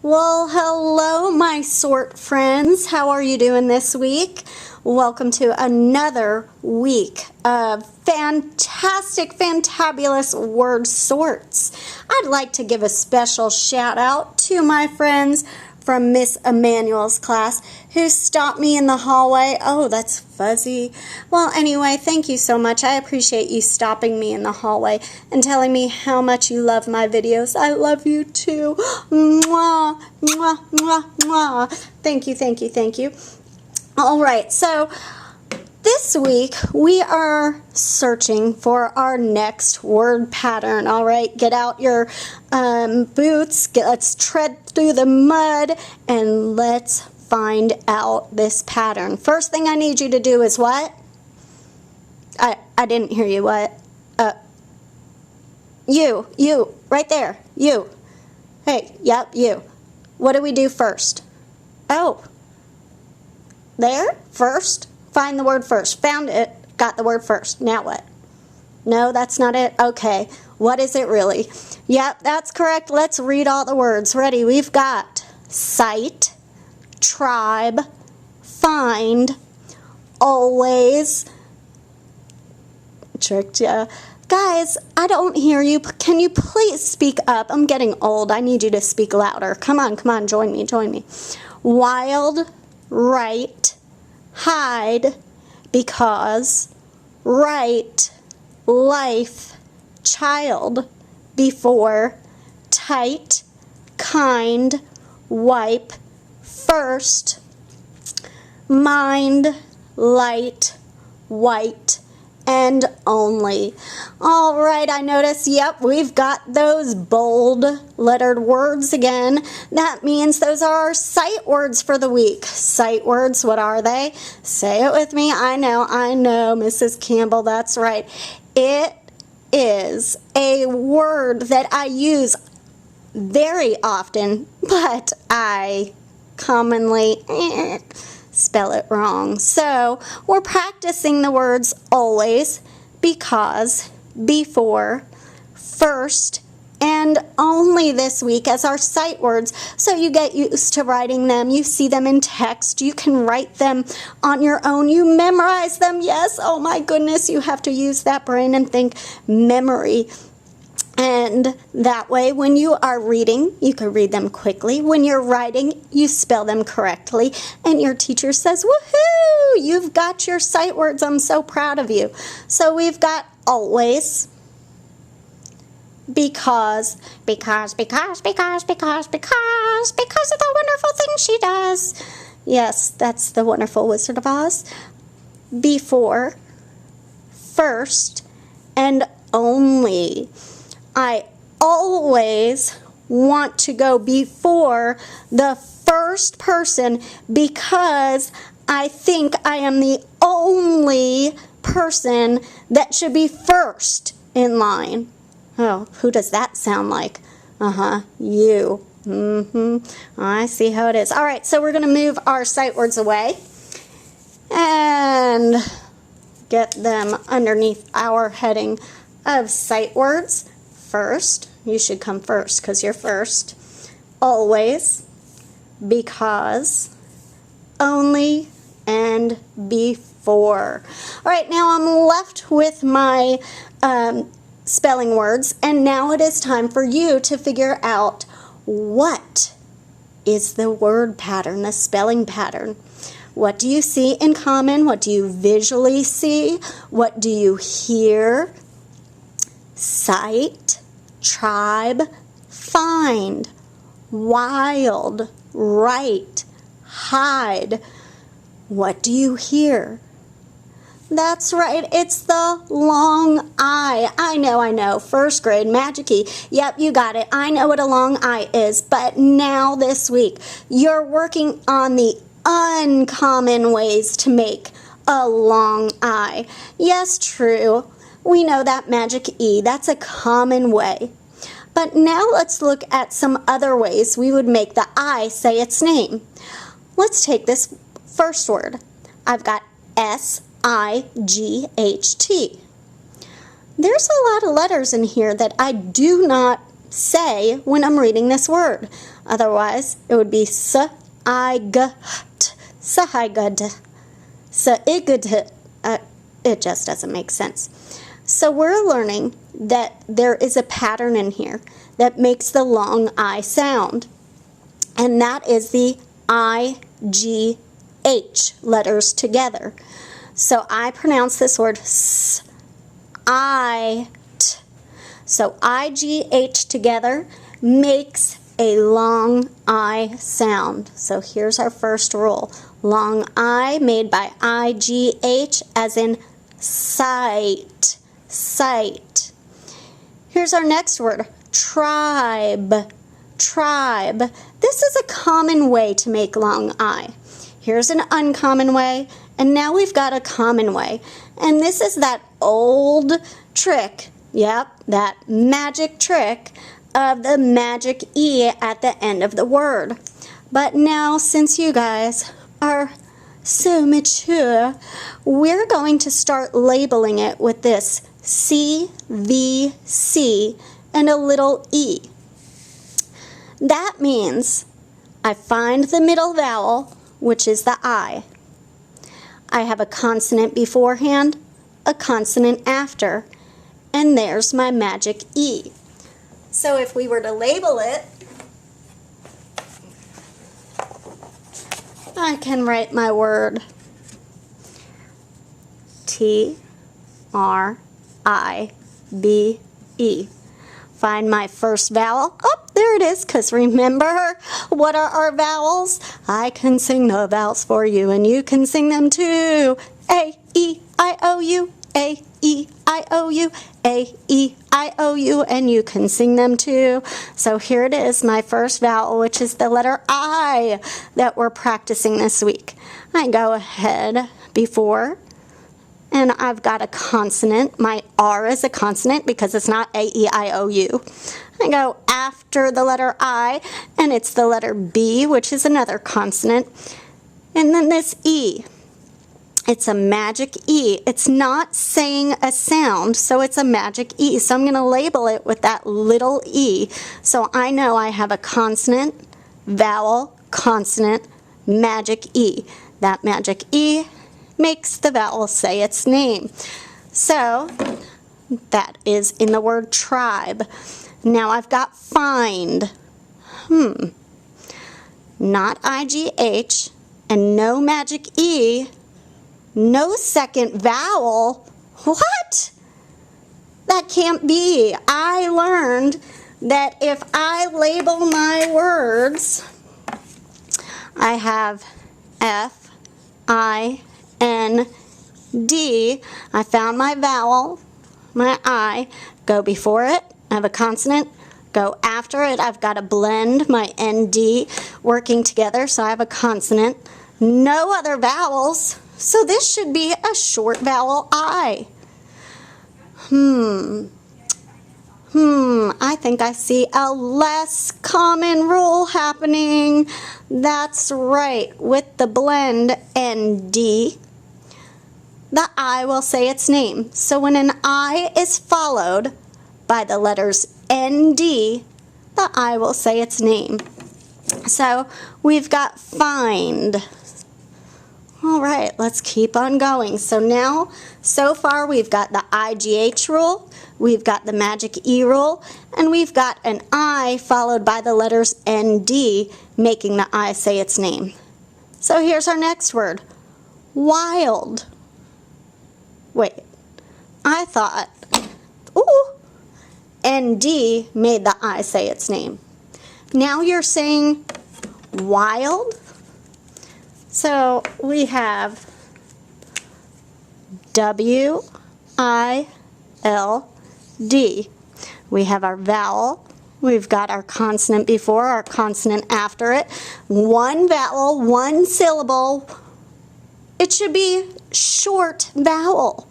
Well, hello, my sort friends. How are you doing this week? Welcome to another week of fantastic, fantabulous word sorts. I'd like to give a special shout out to my friends from Miss Emmanuel's class who stopped me in the hallway. Oh, that's fuzzy. Well, anyway, thank you so much. I appreciate you stopping me in the hallway and telling me how much you love my videos. I love you too. Mwah, mwah, mwah, mwah. Thank you, thank you, thank you. All right, so this week we are searching for our next word pattern. All right, get out your boots, let's tread through the mud, and let's find out this pattern. First thing I need you to do is what? I didn't hear you. What? You, right there, you. Hey, yep, you. What do we do first? Oh, there, first. Find the word first. Found it. Got the word first. Now what? No, that's not it. Okay. What is it really? Yep, that's correct. Let's read all the words. Ready? We've got sight, tribe, find, always. Tricked ya. Guys, I don't hear you. Can you please speak up? I'm getting old. I need you to speak louder. Come on, join me. Wild, right, hide, because, right, life, child, before, tight, kind, wipe, first, mind, light, white, and only. All right, I notice, yep, we've got those bold lettered words again. That means those are our sight words for the week. Sight words, what are they? Say it with me. I know, Mrs. Campbell, that's right. It is a word that I use very often, but I commonly spell it wrong. So we're practicing the words always, because, before, first, and only this week as our sight words. So you get used to writing them. You see them in text. You can write them on your own. You memorize them. Yes, oh my goodness, you have to use that brain and think memory. And that way, when you are reading, you can read them quickly. When you're writing, you spell them correctly. And your teacher says, woohoo, you've got your sight words. I'm so proud of you. So we've got always, because of the wonderful things she does. Yes, that's the wonderful Wizard of Oz. Before, first, and only. I always want to go before the first person because I think I am the only person that should be first in line. Oh, who does that sound like? You. I see how it is. All right, so we're going to move our sight words away and get them underneath our heading of sight words. First, you should come first because you're first. Always, because, only, and before. All right, now I'm left with my spelling words, and now it is time for you to figure out what is the word pattern, the spelling pattern. What do you see in common? What do you visually see? What do you hear? Sight, tribe, find, wild, right, hide. What do you hear? That's right, it's the long I. I know, first grade, Magic-y. Yep, you got it. I know what a long I is, but now this week, you're working on the uncommon ways to make a long I. Yes, true. We know that Magic-y, that's a common way. But now let's look at some other ways we would make the I say its name. Let's take this first word. I've got S-I-G-H-T. There's a lot of letters in here that I do not say when I'm reading this word. Otherwise, it would be s-I-g-t, s-I-g-t, s-I-g-t. It just doesn't make sense. So we're learning that there is a pattern in here that makes the long I sound. And that is the I-G-H letters together. So I pronounce this word s-I-t. So I-G-H together makes a long I sound. So here's our first rule. Long I made by I-G-H as in sight, sight. Here's our next word, tribe, tribe. This is a common way to make long I. Here's an uncommon way, and now we've got a common way. And this is that old trick, yep, that magic trick of the magic E at the end of the word. But now, since you guys are so mature, we're going to start labeling it with this C-V-C and a little E. That means I find the middle vowel, which is the I. I have a consonant beforehand, a consonant after, and there's my magic E. So if we were to label it, I can write my word T-R-I-B-E. Find my first vowel. Oh, there it is, because remember, what are our vowels? I can sing the vowels for you, and you can sing them too. A-E-I-O-U, A-E-I-O-U, A-E-I-O-U, and you can sing them too. So here it is, my first vowel, which is the letter I that we're practicing this week. I go ahead before, and I've got a consonant. My R is a consonant because it's not A-E-I-O-U. I go after the letter I, and it's the letter B, which is another consonant. And then this E. It's a magic E. It's not saying a sound, so it's a magic E. So I'm going to label it with that little E. So I know I have a consonant, vowel, consonant, magic E. That magic E makes the vowel say its name. So that is in the word tribe. Now I've got find. Not I-G-H and no magic E. No second vowel? What? That can't be. I learned that if I label my words, I have F-I-N-D. I found my vowel, my I, go before it. I have a consonant. Go after it. I've got to blend my N-D working together, so I have a consonant. No other vowels. So this should be a short vowel I. I think I see a less common rule happening. That's right. With the blend ND, the I will say its name. So when an I is followed by the letters ND, the I will say its name. So we've got find. All right, let's keep on going. So now, so far we've got the IGH rule, we've got the magic E rule, and we've got an I followed by the letters ND, making the I say its name. So here's our next word, wild. Wait, I thought, ND made the I say its name. Now you're saying wild? So we have W-I-L-D. We have our vowel. We've got our consonant before, our consonant after it. One vowel, one syllable. It should be short vowel.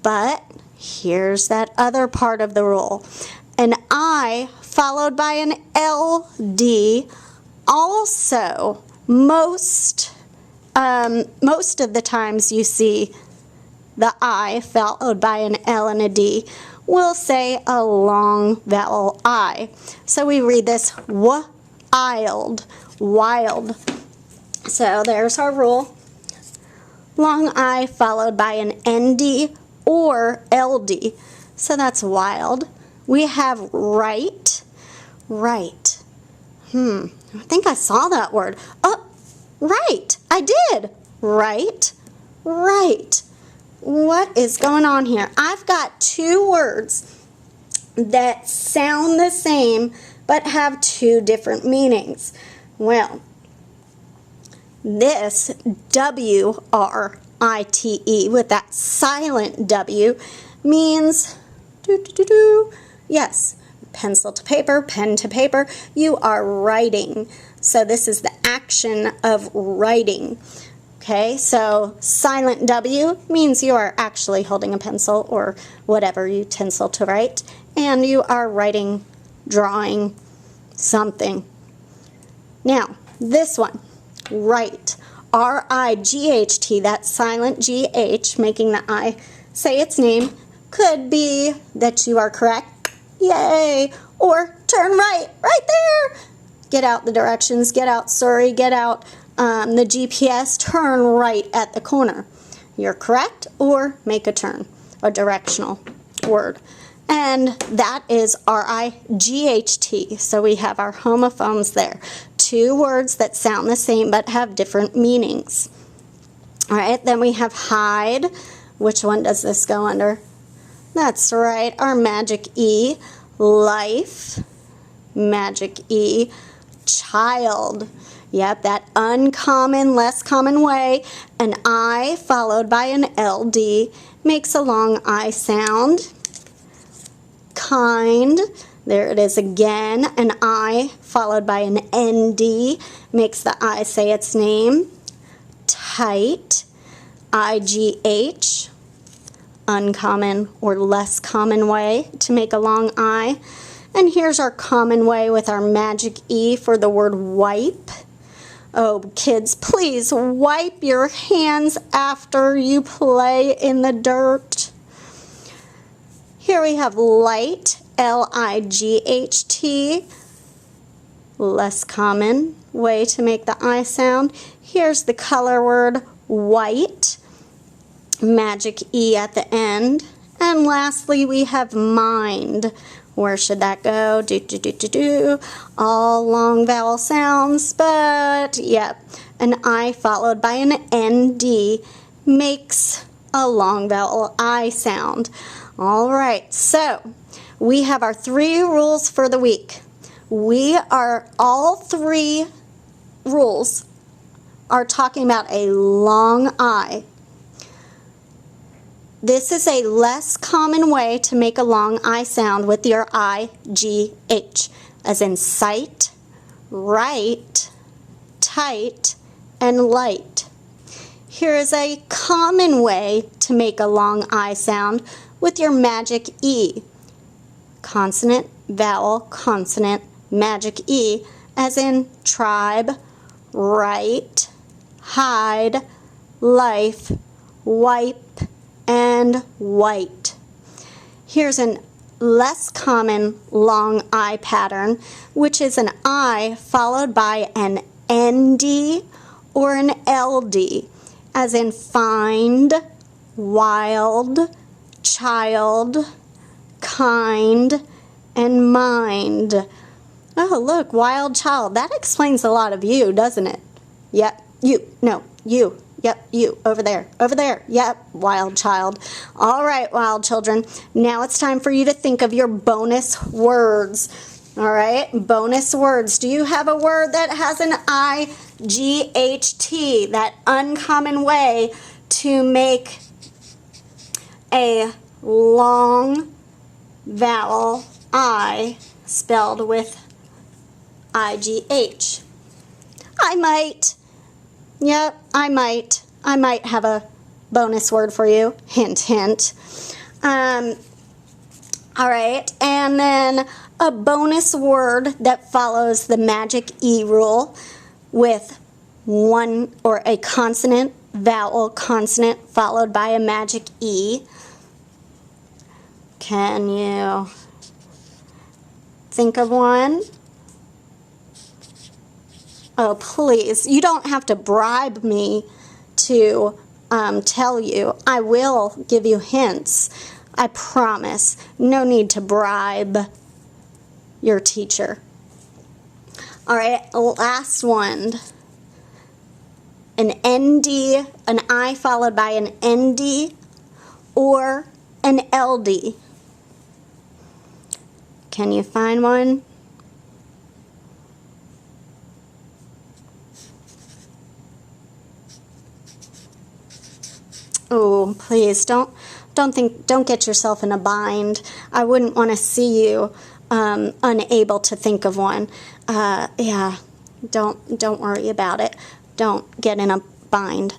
But here's that other part of the rule. An I followed by an LD also. Most of the times you see the I followed by an L and a D, we'll say a long vowel I. So we read this W, wild, wild. So there's our rule. Long I followed by an ND or LD. So that's wild. We have right, right. I think I saw that word. Oh, right, I did. Right, right. What is going on here? I've got two words that sound the same but have two different meanings. Well, this W-R-I-T-E with that silent W means yes, pencil to paper, pen to paper, you are writing. So this is the action of writing. Okay, so silent W means you are actually holding a pencil or whatever utensil to write, and you are writing, drawing something. Now, this one, right, R-I-G-H-T, that silent G-H, making the I say its name, could be that you are correct, yay, or turn right, right there. Get out the directions, get out Surrey, get out the GPS, turn right at the corner. You're correct, or make a turn, a directional word. And that is R-I-G-H-T. So we have our homophones there. Two words that sound the same but have different meanings. All right, then we have hide. Which one does this go under? That's right, our magic E. Life, magic E. Child. Yep, that uncommon, less common way. An I followed by an LD makes a long I sound. Kind. There it is again. An I followed by an ND makes the I say its name. Tight. IGH. Uncommon or less common way to make a long I. And here's our common way with our magic E for the word wipe. Oh, kids, please wipe your hands after you play in the dirt. Here we have light, L-I-G-H-T, less common way to make the I sound. Here's the color word white, magic E at the end. And lastly, we have mind. Where should that go? Do, do, do, do, do. All long vowel sounds, but yep, an I followed by an ND makes a long vowel I sound. All right, so we have our 3 rules for the week. All 3 rules are talking about a long I. This is a less common way to make a long I sound with your I-G-H, as in sight, right, tight, and light. Here is a common way to make a long I sound with your magic E. Consonant, vowel, consonant, magic E, as in tribe, right, hide, life, wipe, and white. Here's a less common long I pattern, which is an I followed by an ND or an LD, as in find, wild, child, kind, and mind. Oh, look, wild child. That explains a lot of you, doesn't it? Yep, you. No, you. Yep, you, over there, yep, wild child. All right, wild children, now it's time for you to think of your bonus words. All right, bonus words. Do you have a word that has an I-G-H-T, that uncommon way to make a long vowel I spelled with I-G-H? I might. Yep, I might have a bonus word for you. Hint, hint. All right, and then a bonus word that follows the magic E rule with one or a consonant, vowel, consonant followed by a magic E. Can you think of one? Oh, please. You don't have to bribe me to tell you. I will give you hints. I promise. No need to bribe your teacher. All right, last one. An ND, an I followed by an ND, or an LD. Can you find one? Oh, please don't get yourself in a bind. I wouldn't want to see you unable to think of one. Yeah, don't worry about it. Don't get in a bind.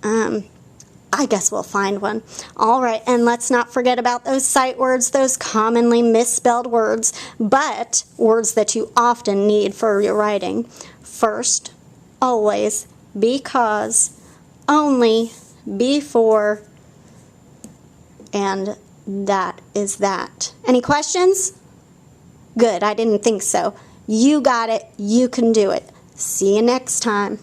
I guess we'll find one. All right, and let's not forget about those sight words, those commonly misspelled words, but words that you often need for your writing. First, always, because, only, before, and that is that. Any questions? Good, I didn't think so. You got it. You can do it. See you next time.